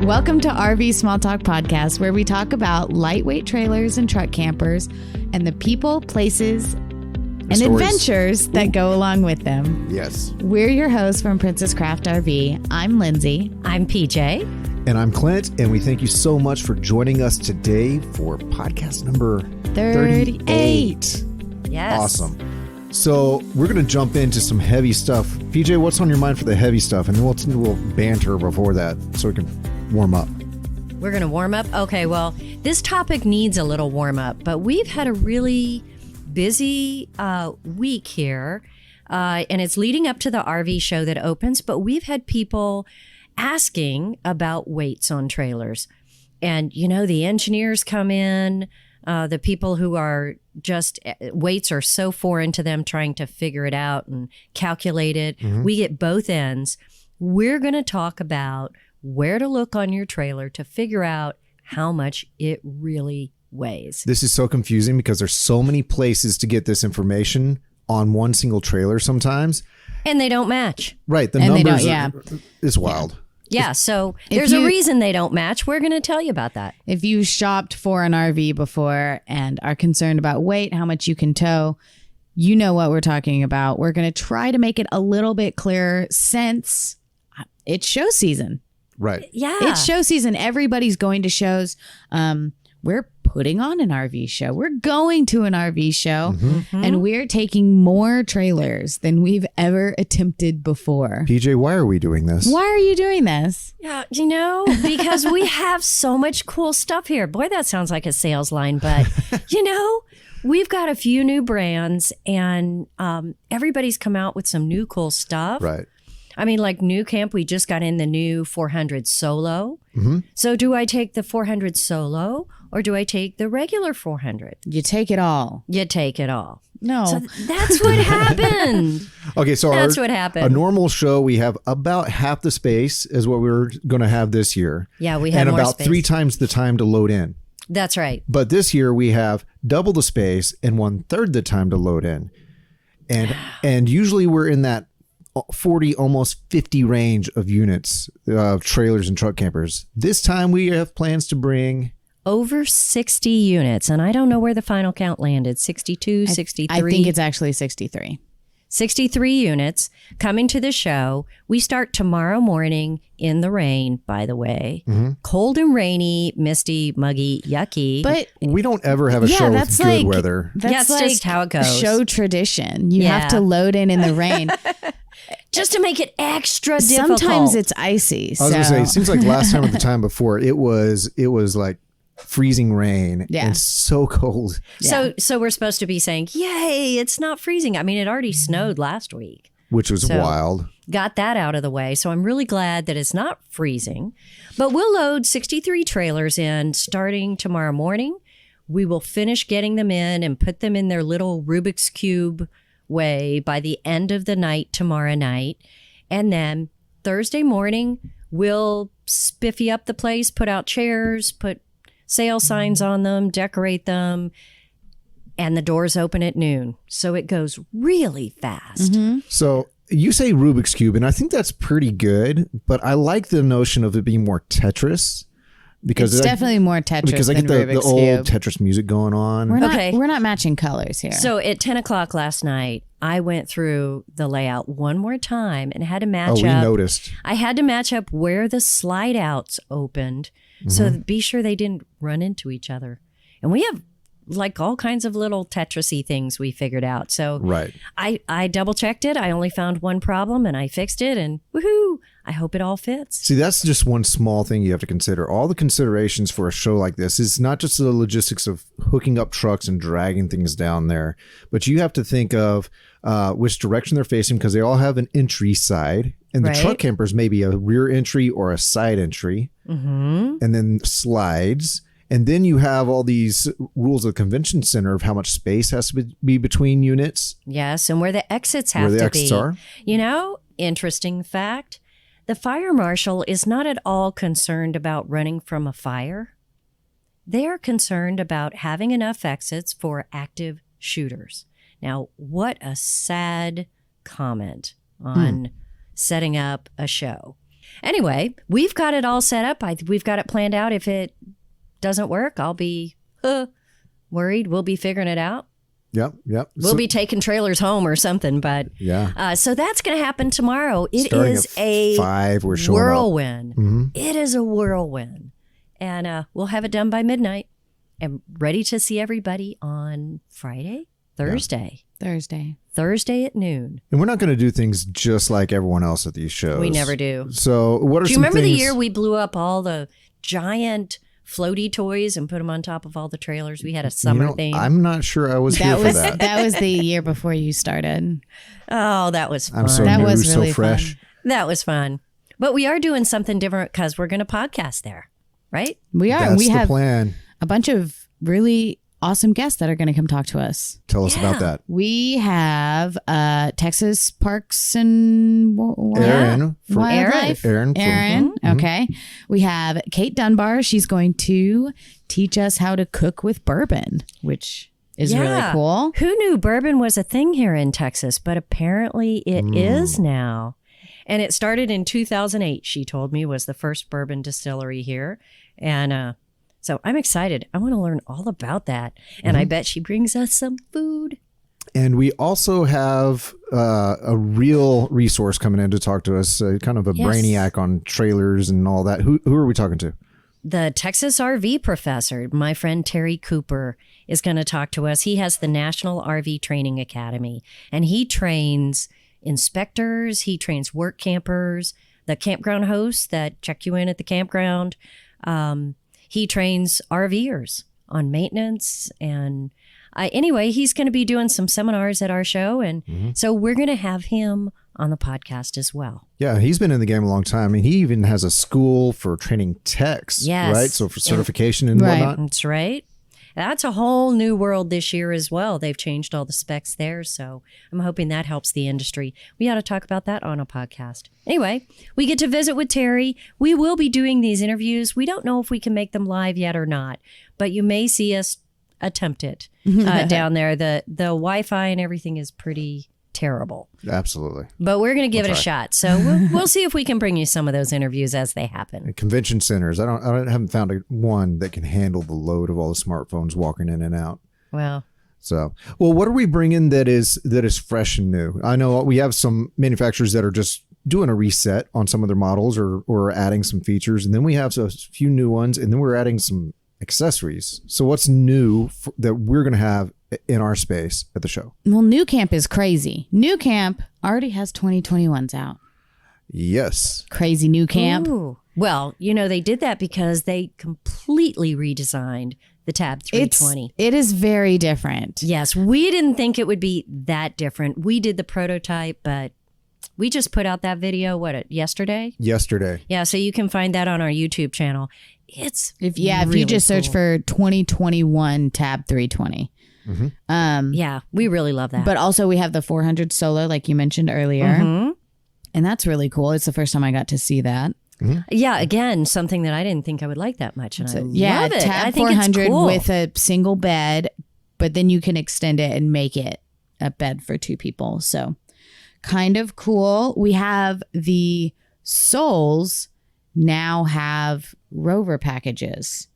Welcome to RV Small Talk Podcast, where we talk about lightweight trailers and truck campers and the people, places, and stories, adventures that go along with them. Yes. We're your hosts from Princess Craft RV. I'm Lindsay. I'm PJ. And I'm Clint, and we thank you so much for joining us today for podcast number 38. Yes. Awesome. So we're going to jump into some heavy stuff. PJ, what's on your mind for the heavy stuff? And then we'll banter before that so we can warm up. We're going to warm up? Okay, well, this topic needs a little warm up, but we've had a really busy week here, and it's leading up to the RV show that opens, but we've had people asking about weights on trailers. And, you know, the engineers come in, the people who are just, weights are so foreign to them trying to figure it out and calculate it. Mm-hmm. We get both ends. We're going to talk about where to look on your trailer to figure out how much it really weighs. This is so confusing because there's so many places to get this information on one single trailer sometimes. And they don't match. Right. The and numbers is wild. Yeah, so there's a reason they don't match. We're going to tell you about that. If you shopped for an RV before and are concerned about weight, how much you can tow, you know what we're talking about. We're going to try to make it a little bit clearer since it's show season. Right. Yeah. It's show season. Everybody's going to shows. We're putting on an RV show. We're going to an RV show, and we're taking more trailers than we've ever attempted before. PJ, why are we doing this? Why are you doing this? Yeah, you know, because we have so much cool stuff here. Boy, that sounds like a sales line, but you know, we've got a few new brands, and everybody's come out with some new cool stuff. Right. I mean, like New Camp, we just got in the new 400 Solo. Mm-hmm. So do I take the 400 Solo or do I take the regular 400? You take it all. You take it all. No. So that's what happened. Okay, so that's what happened. A normal show, we have about half the space is what we're going to have this year. Yeah, we have and more about space. 3 times the time to load in. That's right. But this year we have double the space and 1/3 the time to load in. And usually we're in that 40, almost 50 range of units, trailers and truck campers. This time we have plans to bring over 60 units. And I don't know where the final count landed. 62, 63. I think it's actually 63. 63 units coming to the show. We start tomorrow morning in the rain, by the way. Mm-hmm. Cold and rainy, misty, muggy, yucky. But we don't ever have a show with good weather. That's like just how it goes. Show tradition. You have to load in the rain. Just to make it extra difficult. Sometimes it's icy. I was going to say, it seems like last time or the time before, it was like freezing rain and so cold. Yeah. So we're supposed to be saying, yay, it's not freezing. I mean, it already snowed last week. Which was wild. Got that out of the way. So I'm really glad that it's not freezing. But we'll load 63 trailers in starting tomorrow morning. We will finish getting them in and put them in their little Rubik's Cube way by the end of the night tomorrow night. And then Thursday morning, we'll spiffy up the place, put out chairs, put sale signs on them, decorate them, and the doors open at noon. So it goes really fast. Mm-hmm. So you say Rubik's Cube, and I think that's pretty good, but I like the notion of it being more Tetris. Because it's definitely more Tetris because I get than the Rubik's old Cube. Tetris music going on. We're not matching colors here. So at 10 o'clock last night, I went through the layout one more time and had to match up. We noticed. I had to match up where the slide outs opened so be sure they didn't run into each other. And we have like all kinds of little Tetris-y things we figured out. So right. I double checked it. I only found one problem and I fixed it and woohoo, I hope it all fits. See, that's just one small thing you have to consider. All the considerations for a show like this is not just the logistics of hooking up trucks and dragging things down there, but you have to think of which direction they're facing because they all have an entry side. And the truck campers may be a rear entry or a side entry, and then slides. And then you have all these rules of the convention center of how much space has to be between units. Yes, and where the exits have to be. Where the exits are. You know, interesting fact, the fire marshal is not at all concerned about running from a fire. They're concerned about having enough exits for active shooters. Now, what a sad comment on setting up a show. Anyway, we've got it all set up. We've got it planned out. If it doesn't work, I'll be worried. We'll be figuring it out. Yep. We'll be taking trailers home or something. But so that's going to happen tomorrow. It Starting is at a 5, we're showing whirlwind. up. Mm-hmm. It is a whirlwind. And we'll have it done by midnight and ready to see everybody on Thursday at noon. And we're not going to do things just like everyone else at these shows. We never do. So what are Do you some remember things... the year we blew up all the giant floaty toys and put them on top of all the trailers? We had a summer theme. I'm not sure I was here for that. That was the year before you started. Oh, that was fun. I'm so That new, was really so fresh. fun. That was fun. But we are doing something different because we're going to podcast there, right? We are. That's We the have plan. a bunch of really awesome guests that are going to come talk to us. Tell us about that. We have Texas Parks and Aaron. Wildlife. Aaron. Okay. We have Kate Dunbar. She's going to teach us how to cook with bourbon, which is really cool. Who knew bourbon was a thing here in Texas? But apparently it is now. And it started in 2008, she told me, was the first bourbon distillery here. And so I'm excited. I want to learn all about that. And I bet she brings us some food. And we also have a real resource coming in to talk to us, kind of a brainiac on trailers and all that. Who are we talking to? The Texas RV professor, my friend Terry Cooper, is going to talk to us. He has the National RV Training Academy, and he trains inspectors. He trains work campers, the campground hosts that check you in at the campground. He trains RVers on maintenance. And anyway, he's going to be doing some seminars at our show. And so we're going to have him on the podcast as well. Yeah, he's been in the game a long time. I mean, he even has a school for training techs, right? So for certification and whatnot. That's right. That's a whole new world this year as well. They've changed all the specs there. So I'm hoping that helps the industry. We ought to talk about that on a podcast. Anyway, we get to visit with Terry. We will be doing these interviews. We don't know if we can make them live yet or not, but you may see us attempt it down there. The Wi-Fi and everything is pretty terrible. Absolutely. But we're going to give it a shot. So we'll see if we can bring you some of those interviews as they happen. At convention centers, I haven't found one that can handle the load of all the smartphones walking in and out. Well, what are we bringing that is fresh and new? I know we have some manufacturers that are just doing a reset on some of their models or adding some features, and then we have a few new ones, and then we're adding some accessories. So what's new that we're going to have in our space at the show? Well, New Camp is crazy. New Camp already has 2021s out. Yes. Crazy New Camp. Ooh. Well, they did that because they completely redesigned the Tab 320. It is very different. Yes, we didn't think it would be that different. We did the prototype, but we just put out that video, yesterday? Yesterday. Yeah, so you can find that on our YouTube channel. It's if you just search for 2021 Tab 320. Yeah, we really love that. But also we have the 400 Solo, like you mentioned earlier. And that's really cool. It's the first time I got to see that. Yeah, again, something that I didn't think I would like that much. And I love it. Tab I think 400 it's cool. with a single bed, but then you can extend it and make it a bed for two people. So kind of cool. We have the Souls now have Rover packages.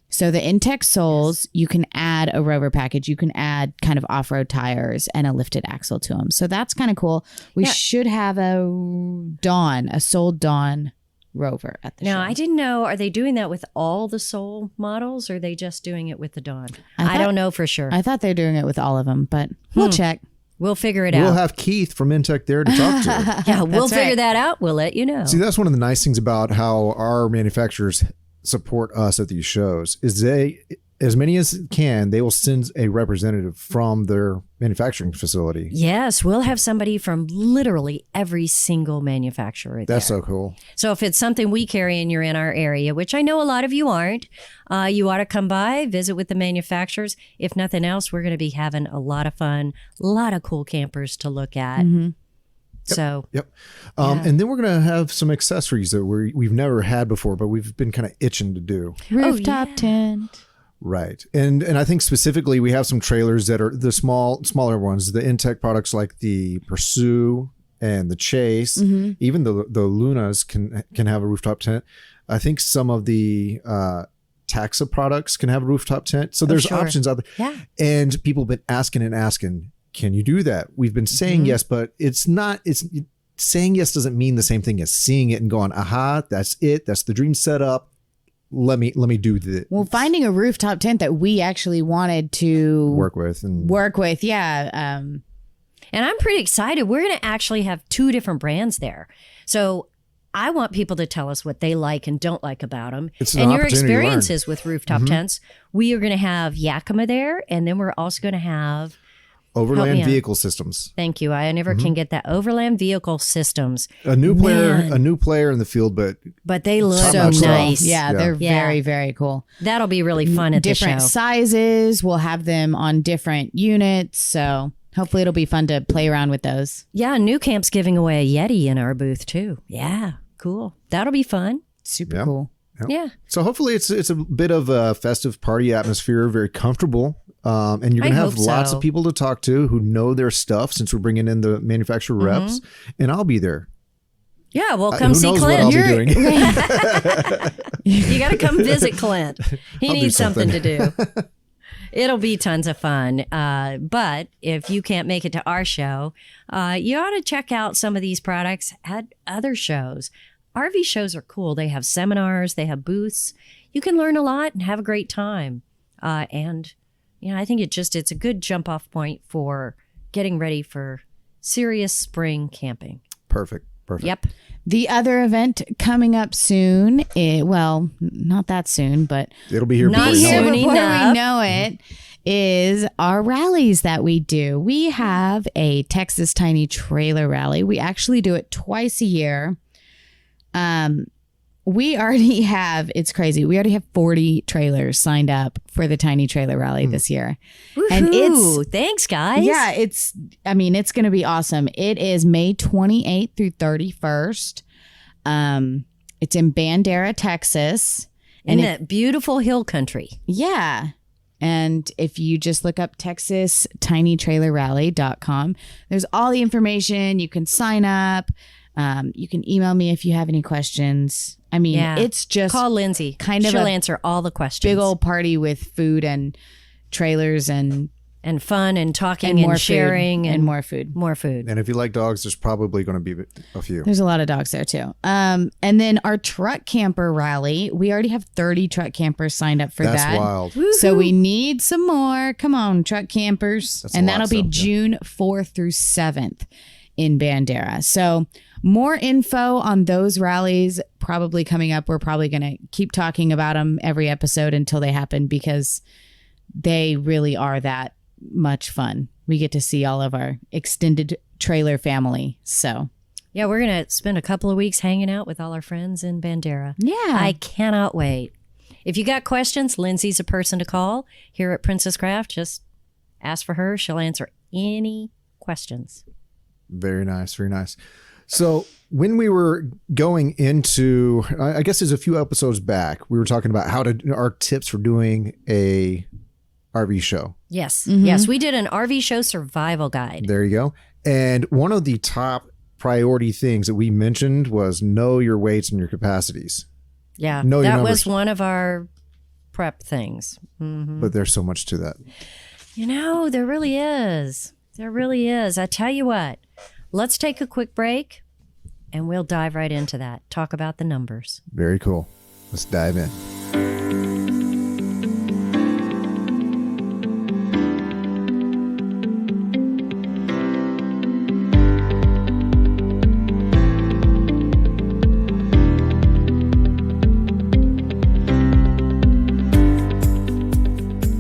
So the Intech Souls, you can add a Rover package. You can add kind of off-road tires and a lifted axle to them. So that's kind of cool. We should have a Soul Dawn Rover at the show. Now, I didn't know, are they doing that with all the Soul models, or are they just doing it with the Dawn? I don't know for sure. I thought they're doing it with all of them, but we'll check. We'll figure it out. We'll have Keith from Intech there to talk to. Yeah, we'll figure that out. We'll let you know. See, that's one of the nice things about how our manufacturers support us at these shows is they, as many as can, they will send a representative from their manufacturing facility. Yes, we'll have somebody from literally every single manufacturer there. That's so cool. So if it's something we carry and you're in our area, which I know a lot of you aren't, you ought to come by, visit with the manufacturers. If nothing else, we're going to be having a lot of fun, a lot of cool campers to look at. Yep. And then we're going to have some accessories that we've never had before, but we've been kind of itching to do. Rooftop tent. Right. And I think specifically we have some trailers that are the smaller ones, the Intech products like the Pursue and the Chase, even the Lunas can have a rooftop tent. I think some of the Taxa products can have a rooftop tent. So there's options out there. Yeah. And people have been asking, can you do that? We've been saying yes, but saying yes doesn't mean the same thing as seeing it and going, aha, that's it. That's the dream setup. Let me do the finding a rooftop tent that we actually wanted to work with. Yeah. And I'm pretty excited. We're going to actually have 2 different brands there. So I want people to tell us what they like and don't like about them. And your experiences with rooftop tents. We are going to have Yakima there. And then we're also going to have Overland Vehicle Systems. Thank you. I never can get that. Overland Vehicle Systems. A new player in the field, but they look so nice. Yeah, they're very, very cool. That'll be really fun at the show. Different sizes. We'll have them on different units. So hopefully it'll be fun to play around with those. Yeah, New Camp's giving away a Yeti in our booth too. Yeah, cool. That'll be fun. Super cool. Yep. Yeah. So hopefully it's a bit of a festive party atmosphere, very comfortable. And you're going to have lots of people to talk to who know their stuff since we're bringing in the manufacturer reps. And I'll be there. Yeah, well, come see knows Clint. What I'll be doing. You got to come visit Clint. He needs something to do. It'll be tons of fun. But if you can't make it to our show, you ought to check out some of these products at other shows. RV shows are cool. They have seminars, they have booths. You can learn a lot and have a great time. And I think it's a good jump off point for getting ready for serious spring camping. Perfect. Yep. The other event coming up soon, not that soon, but it'll be here not before soon you know it. enough. We know it, is our rallies that we do. We have a Texas Tiny Trailer Rally. We actually do it twice a year. We already have, it's crazy. We already have 40 trailers signed up for the Tiny Trailer Rally this year. Woo-hoo. And thanks, guys. Yeah, it's going to be awesome. It is May 28th through 31st. It's in Bandera, Texas. In that beautiful hill country. Yeah. And if you just look up TexasTinyTrailerRally.com, there's all the information. You can sign up. You can email me if you have any questions. It's just call Lindsay. She'll answer all the questions. Big old party with food and trailers and fun and talking and sharing and more food. More food. And if you like dogs, there's probably going to be a few. There's a lot of dogs there too. And then our truck camper rally, we already have 30 truck campers signed up for that. That's wild. Woo-hoo. So we need some more. Come on, truck campers. That'll be June 4th through 7th in Bandera. So more info on those rallies probably coming up. We're probably going to keep talking about them every episode until they happen because they really are that much fun. We get to see all of our extended trailer family. So yeah, we're going to spend a couple of weeks hanging out with all our friends in Bandera. Yeah. I cannot wait. If you got questions, Lindsay's a person to call here at Princess Craft. Just ask for her. She'll answer any questions. Very nice. Very nice. So when we were going into, I guess there's a few episodes back, we were talking about our tips for doing a RV show. Yes. Mm-hmm. Yes. We did an RV show survival guide. There you go. And one of the top priority things that we mentioned was know your weights and your capacities. Yeah. That was one of our prep things. Mm-hmm. But there's so much to that. There really is. There really is. I tell you what. Let's take a quick break and we'll dive right into that. Talk about the numbers. Very cool. Let's dive in.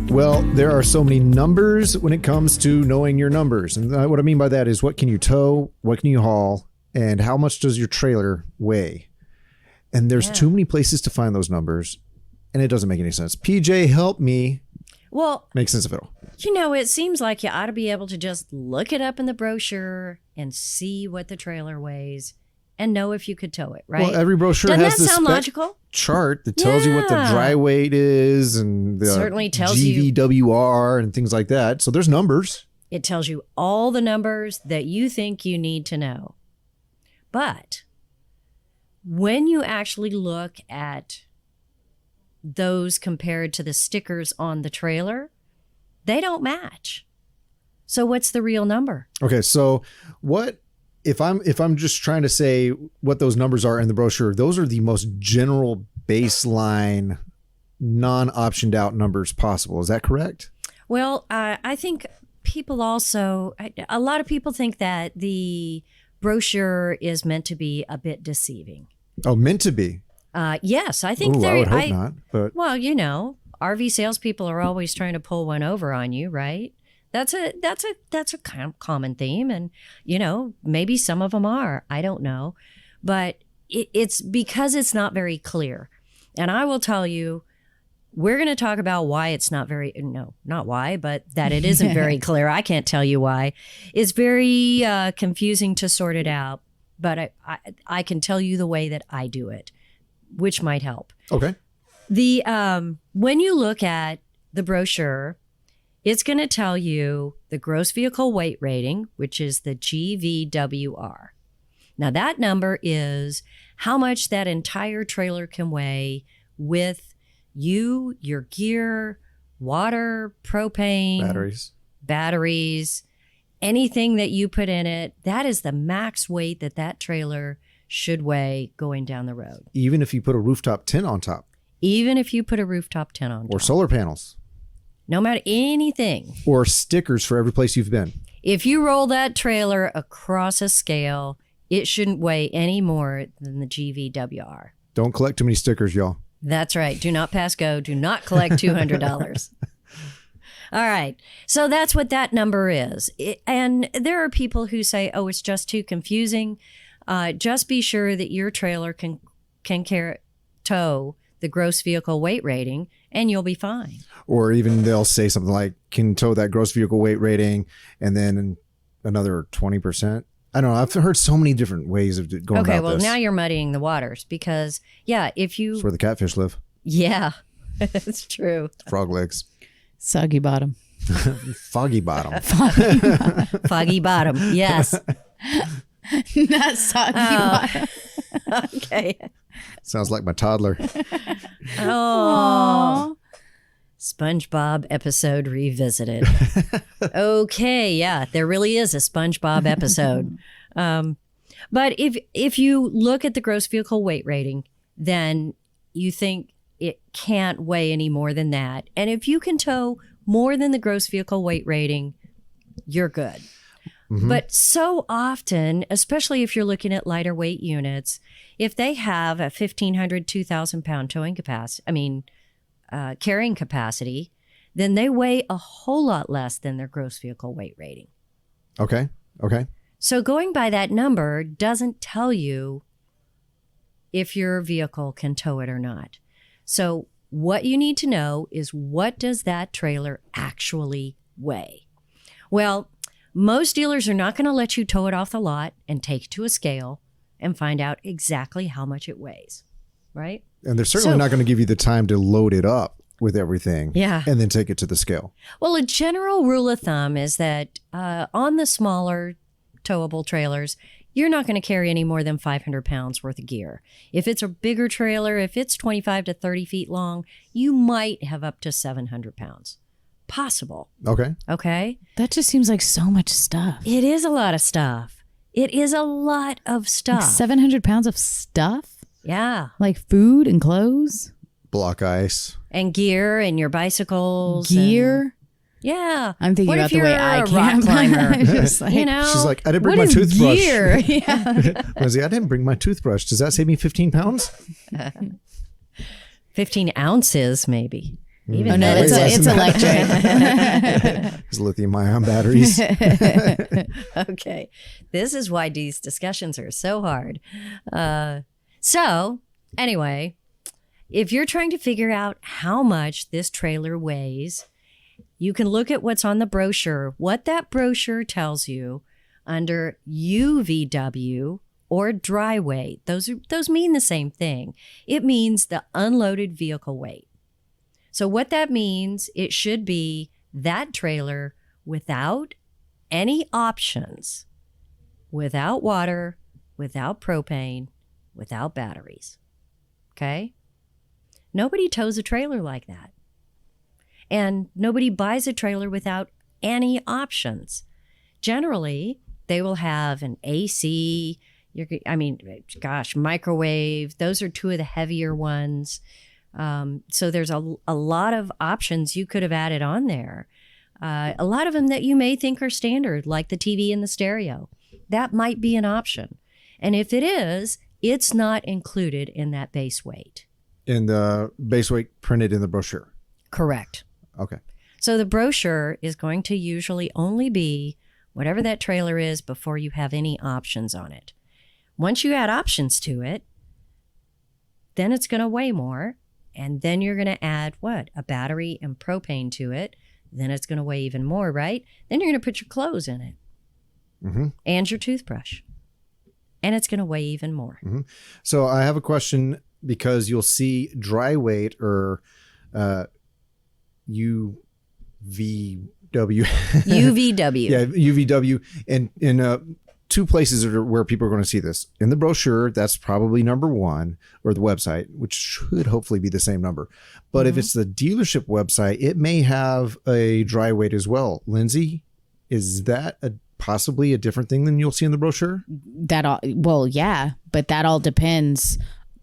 Well, there are so many numbers when it comes to knowing your numbers. And what I mean by that is what can you tow, what can you haul, and how much does your trailer weigh? And there's too many places to find those numbers, and it doesn't make any sense. PJ, help me make sense of it all. It seems like you ought to be able to just look it up in the brochure and see what the trailer weighs and know if you could tow it, right? Well, every brochure Doesn't has that this sound logical? Chart that tells you what the dry weight is and the certainly tells you GVWR and things like that. So there's numbers. It tells you all the numbers that you think you need to know. But when you actually look at those compared to the stickers on the trailer, they don't match. So what's the real number? Okay, so what if I'm just trying to say what those numbers are in the brochure? Those are the most general baseline, non-optioned out numbers possible. Is that correct? Well, I think people also, a lot of people think that the brochure is meant to be a bit deceiving. Oh, meant to be. Yes, I think I would hope not. But well, RV salespeople are always trying to pull one over on you, right? That's a common theme, and maybe some of them are. I don't know, but it's because it's not very clear. And I will tell you, we're going to talk about why it's not why, but that it isn't very clear. I can't tell you why. It's very confusing to sort it out, but I can tell you the way that I do it, which might help. Okay. When you look at the brochure, it's going to tell you the gross vehicle weight rating, which is the GVWR. Now that number is how much that entire trailer can weigh with you, your gear, water, propane, batteries, anything that you put in it. That is the max weight that trailer should weigh going down the road. Even if you put a rooftop tent on top. Even if you put a rooftop tent on top. Or solar panels. No matter anything. Or stickers for every place you've been. If you roll that trailer across a scale, it shouldn't weigh any more than the GVWR. Don't collect too many stickers, y'all. That's right. Do not pass go. Do not collect $200. All right. So that's what that number is. And there are people who say, oh, it's just too confusing. Just be sure that your trailer can tow the gross vehicle weight rating, and you'll be fine. Or even they'll say something like, can tow that gross vehicle weight rating, and then another 20%. I don't know. I've heard so many different ways of going about this. Okay, well, now you're muddying the waters because, if you... That's where the catfish live. Yeah, it's true. Frog legs. Soggy bottom. Foggy bottom. Foggy bottom, yes. Not soggy bottom. Okay. Sounds like my toddler. Oh. SpongeBob episode revisited. Okay, yeah, there really is a SpongeBob episode. But if you look at the gross vehicle weight rating, then you think it can't weigh any more than that. And if you can tow more than the gross vehicle weight rating, you're good. Mm-hmm. But so often, especially if you're looking at lighter weight units, if they have a 1,500, 2,000 pound towing capacity, carrying capacity, then they weigh a whole lot less than their gross vehicle weight rating. Okay. So going by that number doesn't tell you if your vehicle can tow it or not. So what you need to know is, what does that trailer actually weigh? Well, most dealers are not going to let you tow it off the lot and take it to a scale and find out exactly how much it weighs, right? And they're certainly not going to give you the time to load it up with everything, yeah, and then take it to the scale. Well, a general rule of thumb is that on the smaller towable trailers, you're not going to carry any more than 500 pounds worth of gear. If it's a bigger trailer, if it's 25 to 30 feet long, you might have up to 700 pounds. Possible. Okay. That just seems like so much stuff. It is a lot of stuff. It is a lot of stuff. Like 700 pounds of stuff? Yeah. Like food and clothes? Block ice. And gear and your bicycles. Gear? Yeah. I'm thinking what about the way I rock camp. climber? Just like, You know, she's like, I didn't bring what my is toothbrush. gear? Yeah. Lindsay, I didn't bring my toothbrush. Does that save me 15 pounds? 15 ounces, maybe. Even oh, no, it's electric. It's lithium-ion batteries. Okay. This is why these discussions are so hard. So, anyway, if you're trying to figure out how much this trailer weighs, you can look at what's on the brochure. What that brochure tells you under UVW or dry weight, those mean the same thing. It means the unloaded vehicle weight. So what that means, it should be that trailer without any options, without water, without propane, without batteries. Okay? Nobody tows a trailer like that. And nobody buys a trailer without any options. Generally, they will have an AC, microwave. Those are two of the heavier ones. So there's a lot of options you could have added on there. A lot of them that you may think are standard, like the TV and the stereo. That might be an option. And if it is, it's not included in that base weight. In the base weight printed in the brochure. Correct. Okay. So the brochure is going to usually only be whatever that trailer is before you have any options on it. Once you add options to it, then it's going to weigh more. And then you're going to add what? A battery and propane to it. Then it's going to weigh even more, right? Then you're going to put your clothes in it and your toothbrush. And it's going to weigh even more. Mm-hmm. So I have a question, because you'll see dry weight or UVW. UVW. Yeah, UVW. And in two places where people are going to see this. In the brochure, that's probably number one, or the website, which should hopefully be the same number. But if it's the dealership website, it may have a dry weight as well. Lindsay, is that possibly a different thing than you'll see in the brochure? Yeah, but that all depends.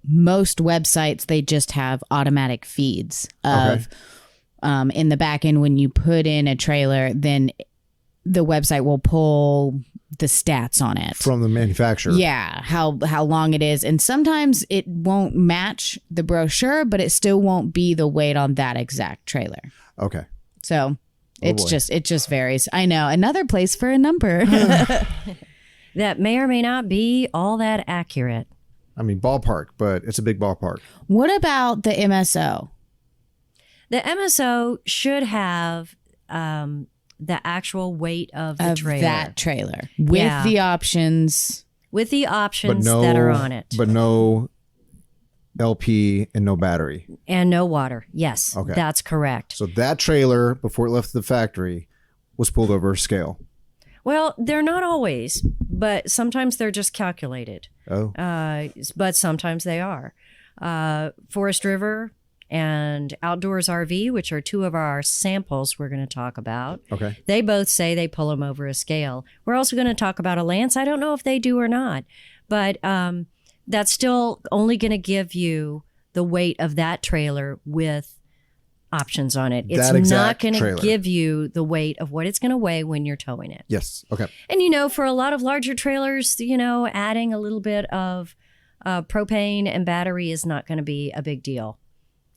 Most websites, they just have automatic feeds of in the back end. When you put in a trailer, then the website will pull the stats on it from the manufacturer. Yeah, how long it is. And sometimes it won't match the brochure, but it still won't be the weight on that exact trailer. Okay. So it just varies. I know. Another place for a number. That may or may not be all that accurate. I mean, ballpark, but it's a big ballpark. What about the MSO? The MSO should have the actual weight of the trailer. That trailer. With the options. With the options that are on it. But no LP and no battery. And no water. Yes, that's correct. So that trailer, before it left the factory, was pulled over a scale. Well, they're not always, but sometimes they're just calculated. Oh. But sometimes they are. Forest River and Outdoors RV, which are two of our samples we're going to talk about. Okay. They both say they pull them over a scale. We're also going to talk about a Lance. I don't know if they do or not, but that's still only going to give you the weight of that trailer with options on it. It's not going to give you the weight of what it's going to weigh when you're towing it. Yes. Okay. And, for a lot of larger trailers, adding a little bit of propane and battery is not going to be a big deal.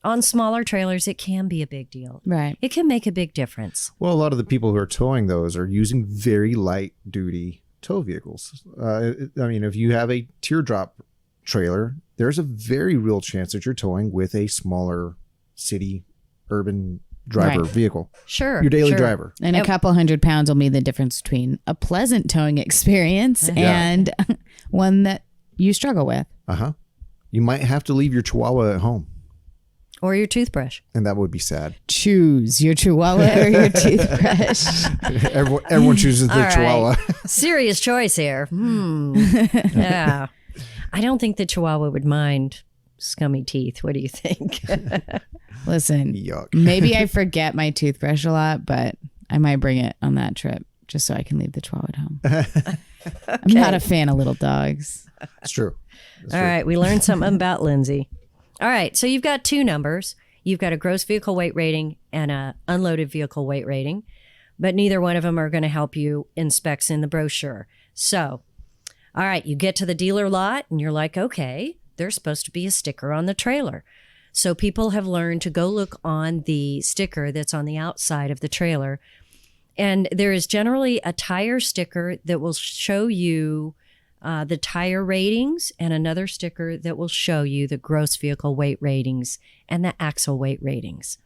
On smaller trailers, it can be a big deal. Right. It can make a big difference. Well, a lot of the people who are towing those are using very light duty tow vehicles. If you have a teardrop trailer, there's a very real chance that you're towing with a smaller city urban driver vehicle. Sure. Your daily driver. And a couple 100 pounds will be the difference between a pleasant towing experience and one that you struggle with. Uh-huh. You might have to leave your Chihuahua at home. Or your toothbrush. And that would be sad. Choose your Chihuahua or your toothbrush. Everyone chooses their Chihuahua. Serious choice here. Yeah. I don't think the Chihuahua would mind scummy teeth. What do you think? Listen, yuck. Maybe I forget my toothbrush a lot, but I might bring it on that trip just so I can leave the Chihuahua at home. I'm not a fan of little dogs. It's true. All right. We learned something about Lindsay. All right. So you've got two numbers. You've got a gross vehicle weight rating and a unloaded vehicle weight rating, but neither one of them are going to help you in specs in the brochure. So, all right, you get to the dealer lot and you're like, okay, there's supposed to be a sticker on the trailer. So people have learned to go look on the sticker that's on the outside of the trailer. And there is generally a tire sticker that will show you the tire ratings, and another sticker that will show you the gross vehicle weight ratings and the axle weight ratings.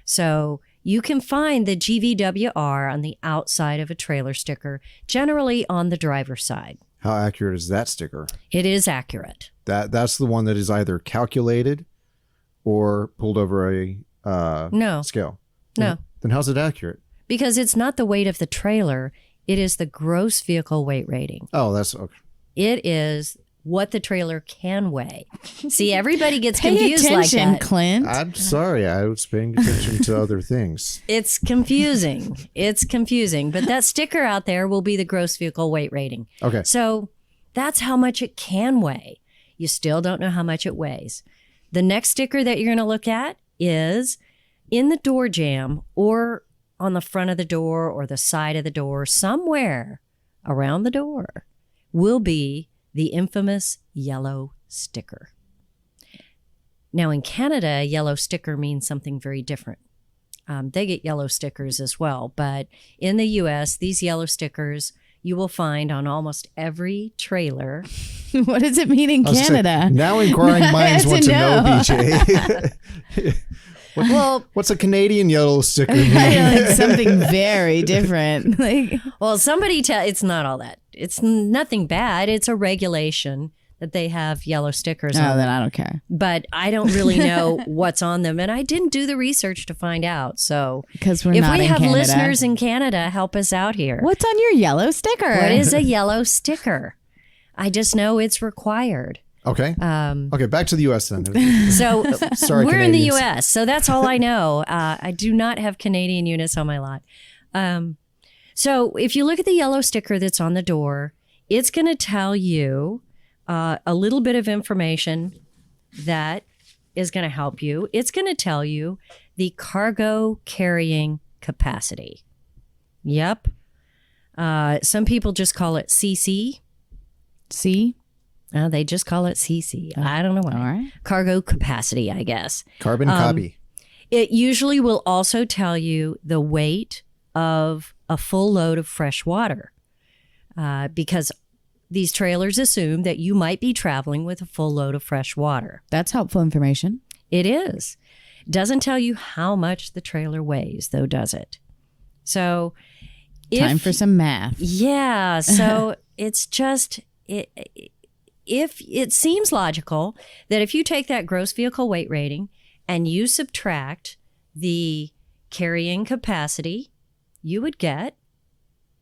So you can find the GVWR on the outside of a trailer sticker, generally on the driver's side. How accurate is that sticker? It is accurate. That's the one that is either calculated or pulled over a scale. No. Then how's it accurate? Because it's not the weight of the trailer. It is the gross vehicle weight rating. Oh, that's okay. It is what the trailer can weigh. See, everybody gets Pay confused attention, like that. Clint. I'm sorry. I was paying attention to other things. It's confusing. It's confusing. But that sticker out there will be the gross vehicle weight rating. Okay. So that's how much it can weigh. You still don't know how much it weighs. The next sticker that you're going to look at is in the door jamb or on the front of the door or the side of the door, somewhere around the door will be the infamous yellow sticker. Now in Canada, a yellow sticker means something very different. They get yellow stickers as well, but in the US, these yellow stickers you will find on almost every trailer. What does it mean in Canada? Now inquiring minds want to know, BJ. Well, What's a Canadian yellow sticker mean? Like something very different. Like, well, it's not all that. It's nothing bad. It's a regulation that they have yellow stickers no, on then them. I don't care. But I don't really know what's on them, and I didn't do the research to find out. So Because we're if not we in have Canada. listeners in Canada, help us out here. What's on your yellow sticker? What is a yellow sticker? I just know it's required. Okay. Okay, back to the U.S. then. So Sorry, we're in the Canadians. U.S., so that's all I know. I do not have Canadian units on my lot. So if you look at the yellow sticker that's on the door, it's going to tell you a little bit of information that is going to help you. It's going to tell you the cargo carrying capacity. Yep. Some people just call it CC. C? They just call it CC. I don't know why. All right. Cargo capacity, I guess. Carbon copy. It usually will also tell you the weight of a full load of fresh water because these trailers assume that you might be traveling with a full load of fresh water. That's helpful information. It is. Doesn't tell you how much the trailer weighs, though, does it? So Time for some math. Yeah. So it's just... If it seems logical that if you take that gross vehicle weight rating and you subtract the carrying capacity, you would get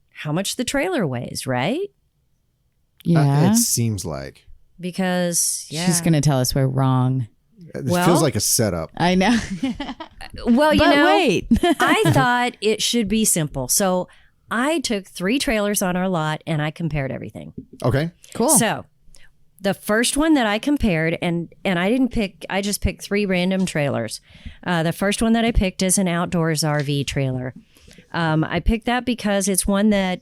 how much the trailer weighs, right? Yeah. It seems like. Because, She's going to tell us we're wrong. It Well- feels like a setup. I know. well, you But know, wait. I thought it should be simple. So I took 3 trailers on our lot and I compared everything. Okay. Cool. So the first one that I compared, and I just picked 3 random trailers. The first one that I picked is an outdoors RV trailer. I picked that because it's one that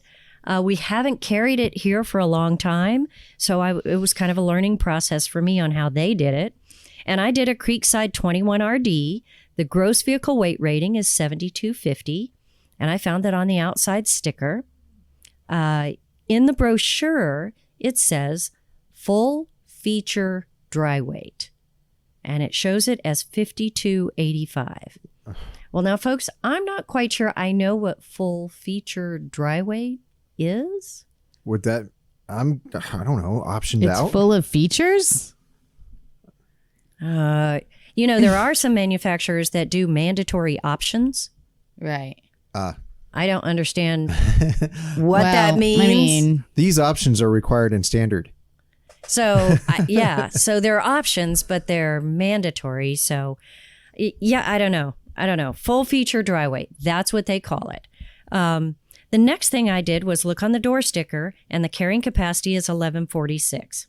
we haven't carried it here for a long time. So it was kind of a learning process for me on how they did it. And I did a Creekside 21RD. The gross vehicle weight rating is 7,250. And I found that on the outside sticker. In the brochure, it says full feature dry weight. And it shows it as 5,285. Well, now, folks, I'm not quite sure I know what full feature dry weight is. Would that, I don't know, optioned It's out? full of features? There are some manufacturers that do mandatory options. Right. I don't understand what that means. I mean, These options are required in standard. So, so they're options, but they're mandatory. So, I don't know. Full feature dry weight. That's what they call it. The next thing I did was look on the door sticker, and the carrying capacity is 1146.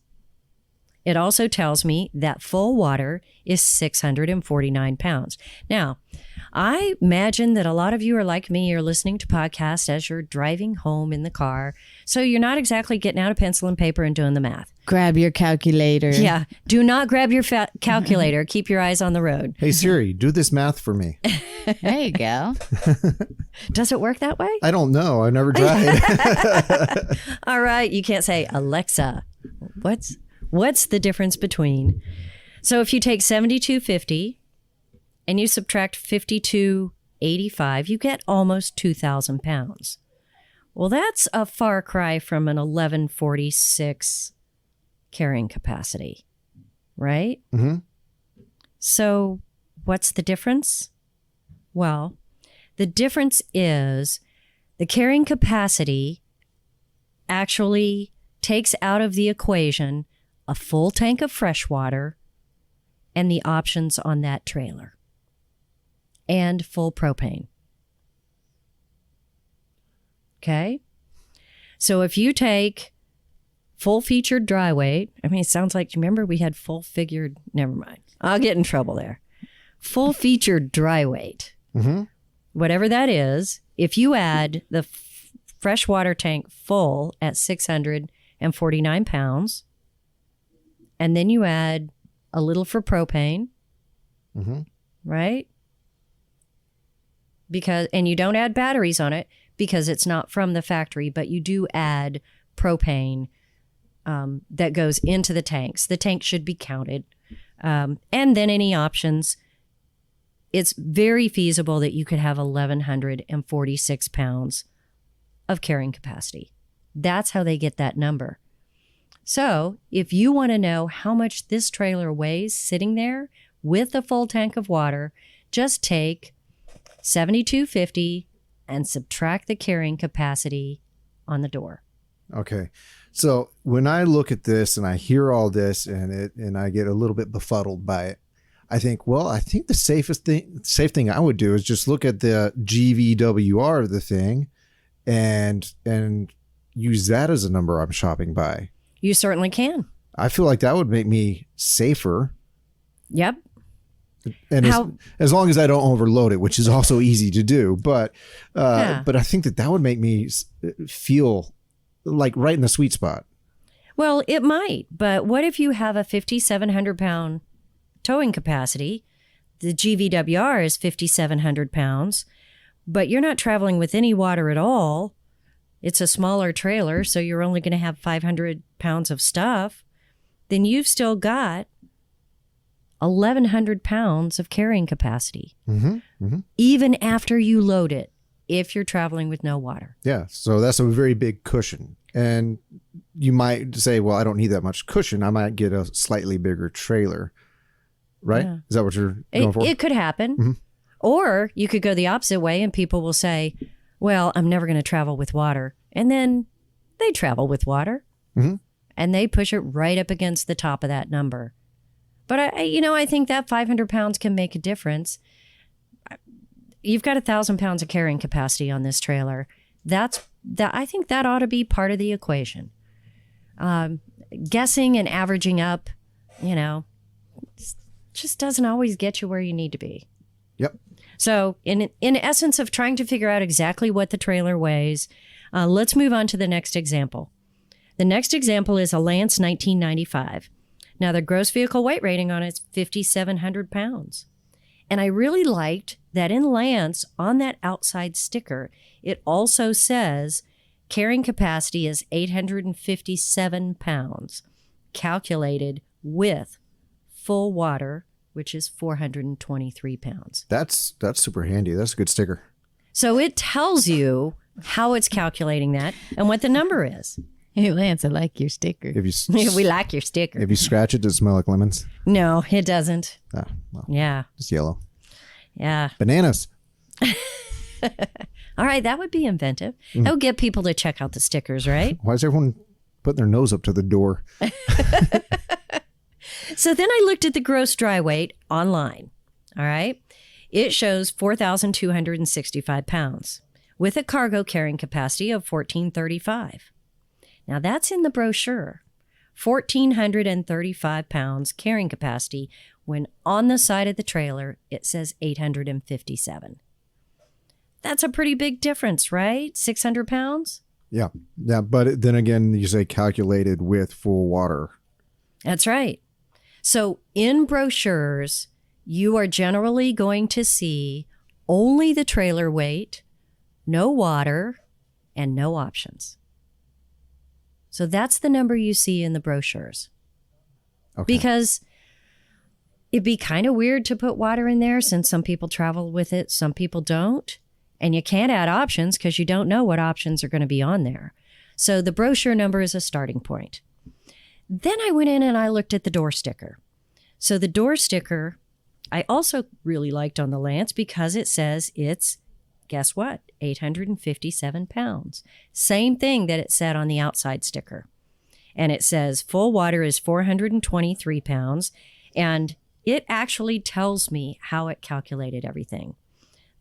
It also tells me that full water is 649 pounds. Now, I imagine that a lot of you are like me. You're listening to podcasts as you're driving home in the car. So you're not exactly getting out a pencil and paper and doing the math. grab your calculator. Yeah. Do not grab your calculator. Keep your eyes on the road. Hey, Siri, do this math for me. There you go. Does it work that way? I don't know. I never tried. All right. You can't say, Alexa, what's the difference between? So if you take 7,250 and you subtract 5,285, you get almost 2,000 pounds. Well, that's a far cry from an 1146 carrying capacity, right? Mm-hmm. So what's the difference? Well, the difference is the carrying capacity actually takes out of the equation a full tank of fresh water and the options on that trailer and full propane. Okay? So if you take full featured dry weight, I mean, it sounds like, remember we had full figured, never mind. I'll get in trouble there. Full featured dry weight, whatever that is, if you add the freshwater tank full at 649 pounds, and then you add a little for propane, right? And you don't add batteries on it because it's not from the factory, but you do add propane that goes into the tanks. The tank should be counted. And then any options. It's very feasible that you could have 1,146 pounds of carrying capacity. That's how they get that number. So if you want to know how much this trailer weighs sitting there with a full tank of water, just take 7,250 and subtract the carrying capacity on the door. Okay. So when I look at this and I hear all this and I get a little bit befuddled by it, I think the safe thing I would do is just look at the GVWR of the thing and use that as a number I'm shopping by. You certainly can. I feel like that would make me safer. Yep. And as long as I don't overload it, which is also easy to do, but I think that would make me feel like right in the sweet spot. Well, it might, but what if you have a 5,700 pound towing capacity? The GVWR is 5,700 pounds, but you're not traveling with any water at all. It's a smaller trailer, so you're only going to have 500 pounds of stuff. Then you've still got 1,100 pounds of carrying capacity, even after you load it, if you're traveling with no water. Yeah, so that's a very big cushion. And you might say, well, I don't need that much cushion. I might get a slightly bigger trailer, right? Yeah. Is that what you're going for? It could happen. Or you could go the opposite way and people will say, well, I'm never going to travel with water. And then they travel with water and they push it right up against the top of that number. But I think that 500 pounds can make a difference. You've got 1,000 pounds of carrying capacity on this trailer. I think that ought to be part of the equation. Guessing and averaging up, just doesn't always get you where you need to be. Yep. So in essence of trying to figure out exactly what the trailer weighs, let's move on to the next example. The next example is a Lance 1995. Now, the gross vehicle weight rating on it is 5,700 pounds. And I really liked that in Lance, on that outside sticker, it also says carrying capacity is 857 pounds, calculated with full water, which is 423 pounds. That's super handy. That's a good sticker. So it tells you how it's calculating that and what the number is. Hey, Lance, I like your sticker. We like your sticker. If you scratch it, does it smell like lemons? No, it doesn't. Ah, well, yeah. It's yellow. Yeah. Bananas. All right, that would be inventive. That would get people to check out the stickers, right? Why is everyone putting their nose up to the door? So then I looked at the gross dry weight online. All right. It shows 4,265 pounds with a cargo carrying capacity of 1,435. Now that's in the brochure. 1,435 pounds carrying capacity when on the side of the trailer it says 857. That's a pretty big difference, right? 600 pounds? Yeah. Yeah. But then again, you say calculated with full water. That's right. So in brochures, you are generally going to see only the trailer weight, no water, and no options. So that's the number you see in the brochures. Okay. Because it'd be kind of weird to put water in there since some people travel with it, some people don't. And you can't add options because you don't know what options are going to be on there. So the brochure number is a starting point. Then I went in and I looked at the door sticker. So the door sticker, I also really liked on the Lance because it says it's, guess what, 857 pounds. Same thing that it said on the outside sticker. and it says full water is 423 pounds. And it actually tells me how it calculated everything.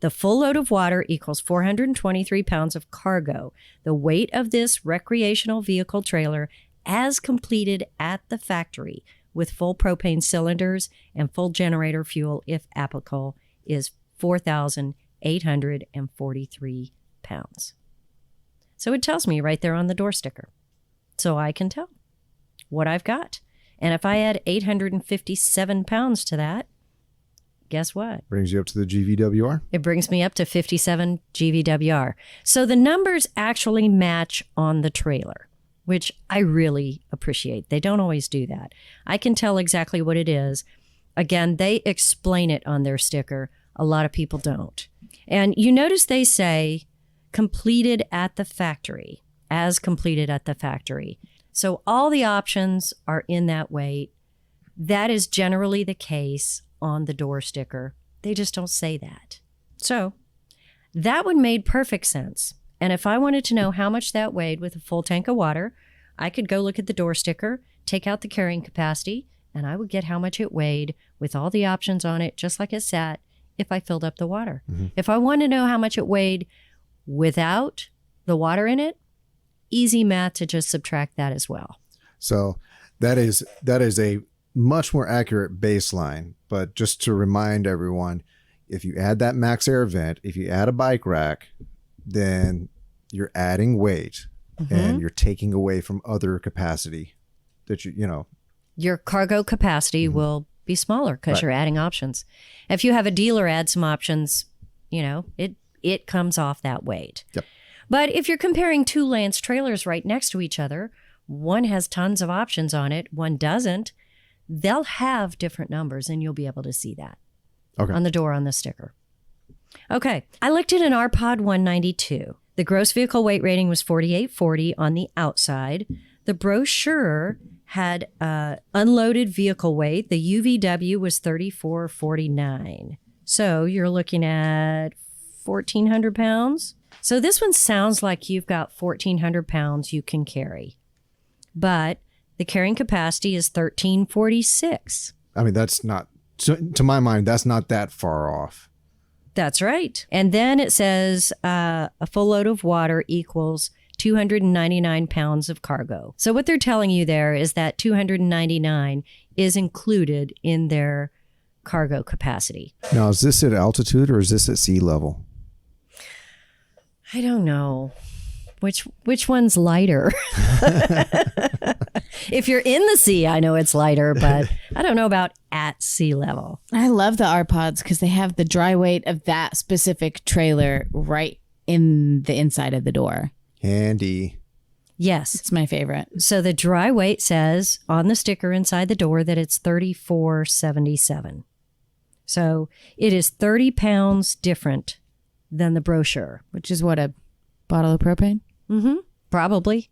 The full load of water equals 423 pounds of cargo. The weight of this recreational vehicle trailer as completed at the factory with full propane cylinders and full generator fuel, if applicable, is 4,843 pounds. So it tells me right there on the door sticker. So I can tell what I've got. And if I add 857 pounds to that, guess what? Brings you up to the GVWR. It brings me up to 57 GVWR. So the numbers actually match on the trailer, which I really appreciate. They don't always do that. I can tell exactly what it is. Again, they explain it on their sticker. A lot of people don't. And you notice they say completed at the factory, as completed at the factory. So all the options are in that weight. That is generally the case on the door sticker. They just don't say that. So that one made perfect sense. And if I wanted to know how much that weighed with a full tank of water, I could go look at the door sticker, take out the carrying capacity, and I would get how much it weighed with all the options on it, just like it sat, if I filled up the water. Mm-hmm. If I want to know how much it weighed without the water in it, easy math to just subtract that as well. So that is a much more accurate baseline. But just to remind everyone, if you add that max air vent, if you add a bike rack, then you're adding weight and you're taking away from other capacity that your cargo capacity will be smaller because you're adding options. If you have a dealer add some options, it comes off that weight. Yep. But if you're comparing two Lance trailers right next to each other, one has tons of options on it, one doesn't, they'll have different numbers and you'll be able to see that on the door on the sticker. Okay, I looked at an RPOD 192. The gross vehicle weight rating was 4840 on the outside. The brochure had unloaded vehicle weight. The UVW was 3449. So you're looking at 1,400 pounds. So this one sounds like you've got 1,400 pounds you can carry. But the carrying capacity is 1,346. I mean, that's not, to my mind, that's not that far off. That's right. And then it says a full load of water equals 299 pounds of cargo. So what they're telling you there is that 299 is included in their cargo capacity. Now, is this at altitude or is this at sea level? I don't know. Which one's lighter? If you're in the sea, I know it's lighter, but I don't know about at sea level. I love the RPODs because they have the dry weight of that specific trailer right in the inside of the door. Handy. Yes. It's my favorite. So the dry weight says on the sticker inside the door that it's 3477. So it is 30 pounds different than the brochure. Which is what, a bottle of propane? Mm-hmm. Probably.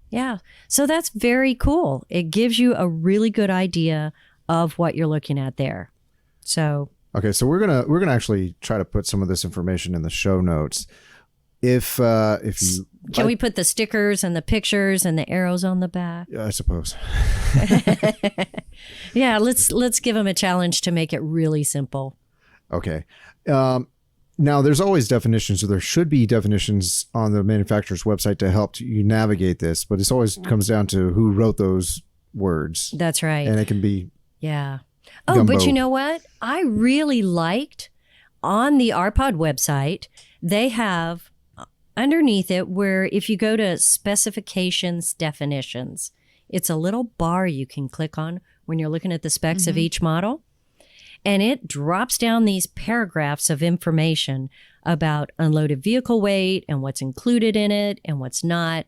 Yeah. So that's very cool. It gives you a really good idea of what you're looking at there. So okay, so we're gonna actually try to put some of this information in the show notes. If you can, we put the stickers and the pictures and the arrows on the back? I suppose. Yeah, let's give them a challenge to make it really simple. Okay. Now, there's always definitions, or there should be definitions on the manufacturer's website to help you navigate this, but it always comes down to who wrote those words. That's right. And it can be Oh, gumbo. But you know what? I really liked on the RPOD website, they have underneath it where if you go to specifications definitions, it's a little bar you can click on when you're looking at the specs of each model. And it drops down these paragraphs of information about unloaded vehicle weight and what's included in it and what's not.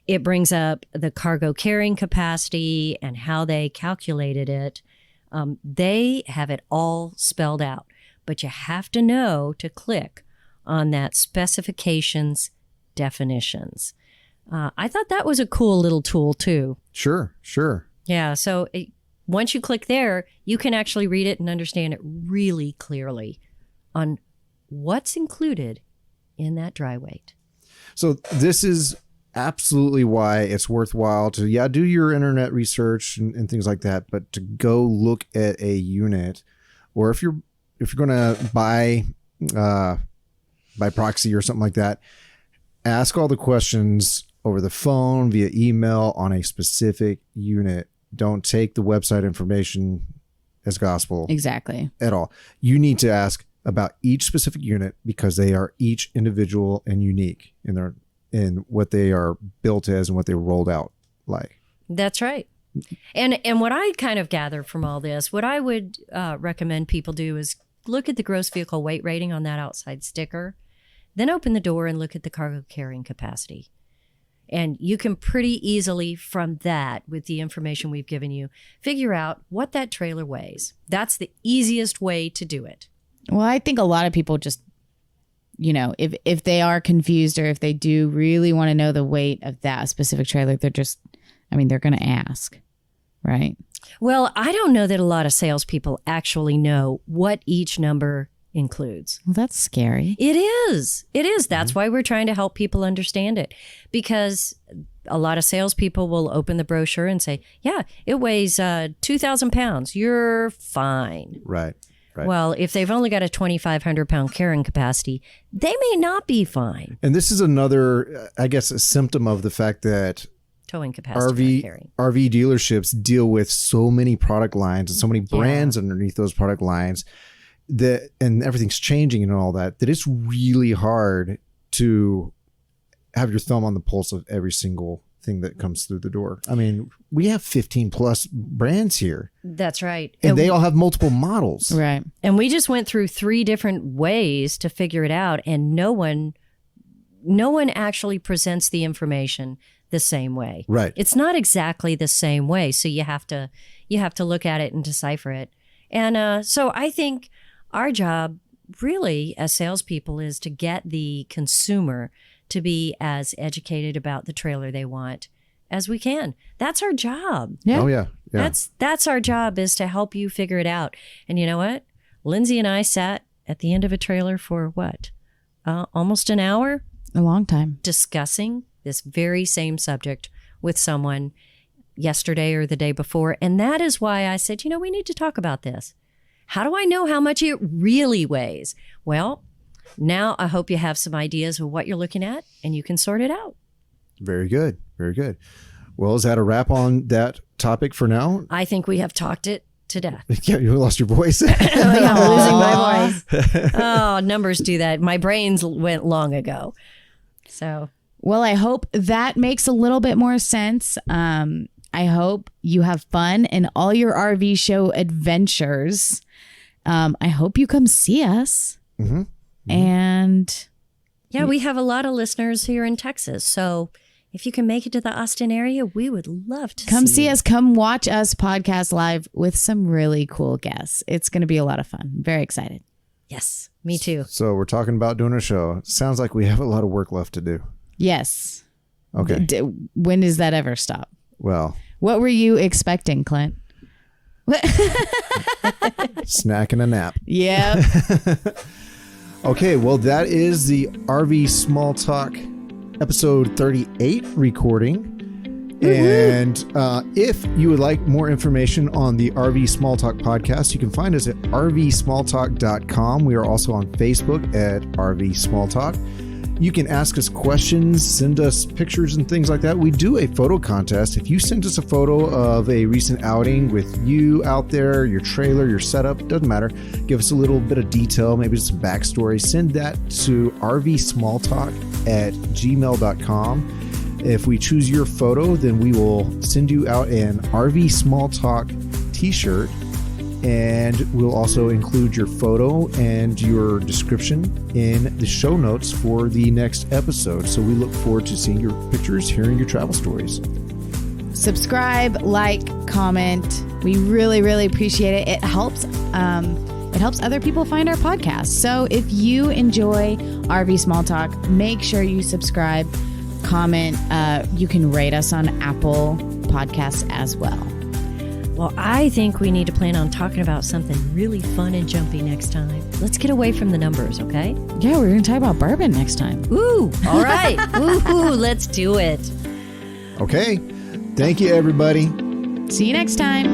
It brings up the cargo carrying capacity and how they calculated it. They have it all spelled out, but you have to know to click on that specifications definitions. I thought that was a cool little tool too. Sure. Yeah, so once you click there, you can actually read it and understand it really clearly on what's included in that dry weight. So this is absolutely why it's worthwhile to, do your internet research and things like that, but to go look at a unit, or if you're going to buy by proxy or something like that, ask all the questions over the phone, via email, on a specific unit. Don't take the website information as gospel. Exactly. At all. You need to ask about each specific unit, because they are each individual and unique in what they are built as and what they rolled out like. That's right. And what I kind of gather from all this, what I would recommend people do is look at the gross vehicle weight rating on that outside sticker, then open the door and look at the cargo carrying capacity. And you can pretty easily, from that, with the information we've given you, figure out what that trailer weighs. That's the easiest way to do it. Well, I think a lot of people just, if they are confused, or if they do really want to know the weight of that specific trailer, they're going to ask, right? Well, I don't know that a lot of salespeople actually know what each number includes. Well, that's scary. It is. That's why we're trying to help people understand it, because a lot of salespeople will open the brochure and say, yeah, it weighs 2,000 pounds. You're fine. Right. Well, if they've only got a 2,500 pound carrying capacity, they may not be fine. And this is another, I guess, a symptom of the fact that towing capacity RV dealerships deal with so many product lines and so many brands underneath those product lines, and everything's changing and all that it's really hard to have your thumb on the pulse of every single thing that comes through the door. I mean, we have 15 plus brands here. That's right. And they all have multiple models. Right. And we just went through 3 different ways to figure it out, and no one actually presents the information the same way. Right. It's not exactly the same way, so you have to look at it and decipher it. And so I think our job really as salespeople is to get the consumer to be as educated about the trailer they want as we can. That's our job. Yeah. Oh, yeah. That's our job, is to help you figure it out. And you know what? Lindsay and I sat at the end of a trailer for what? Almost an hour? A long time. Discussing this very same subject with someone yesterday or the day before. And that is why I said, we need to talk about this. How do I know how much it really weighs? Well, now I hope you have some ideas of what you're looking at, and you can sort it out. Very good. Very good. Well, is that a wrap on that topic for now? I think we have talked it to death. Yeah, you lost your voice. I'm losing my voice. Oh, numbers do that. My brains went long ago. So, well, I hope that makes a little bit more sense. I hope you have fun in all your RV show adventures. I hope you come see us. Mm-hmm. Mm-hmm. And yeah, we have a lot of listeners here in Texas. So if you can make it to the Austin area, we would love to come see us. Come watch us podcast live with some really cool guests. It's going to be a lot of fun. I'm very excited. Yes, me too. So we're talking about doing a show. Sounds like we have a lot of work left to do. Yes. Okay. When does that ever stop? Well, what were you expecting, Clint? Snack and a nap. Yeah. Okay, well, that is the RV Small Talk episode 38 recording. And if you would like more information on the RV Small Talk podcast, you can find us at rvsmalltalk.com. We are also on Facebook at RV Small Talk. You can ask us questions, send us pictures and things like that. We do a photo contest. If you send us a photo of a recent outing with you out there, your trailer, your setup, doesn't matter. Give us a little bit of detail, maybe some backstory. Send that to rvsmalltalk@gmail.com. If we choose your photo, then we will send you out an RV Small Talk t-shirt. And we'll also include your photo and your description in the show notes for the next episode. So we look forward to seeing your pictures, hearing your travel stories. Subscribe, like, comment. We really, really appreciate it. It helps other people find our podcast. So if you enjoy RV Small Talk, make sure you subscribe, comment. You can rate us on Apple Podcasts as well. Well, I think we need to plan on talking about something really fun and jumpy next time. Let's get away from the numbers, okay? Yeah, we're going to talk about bourbon next time. Ooh, all right. Ooh, let's do it. Okay. Thank you, everybody. See you next time.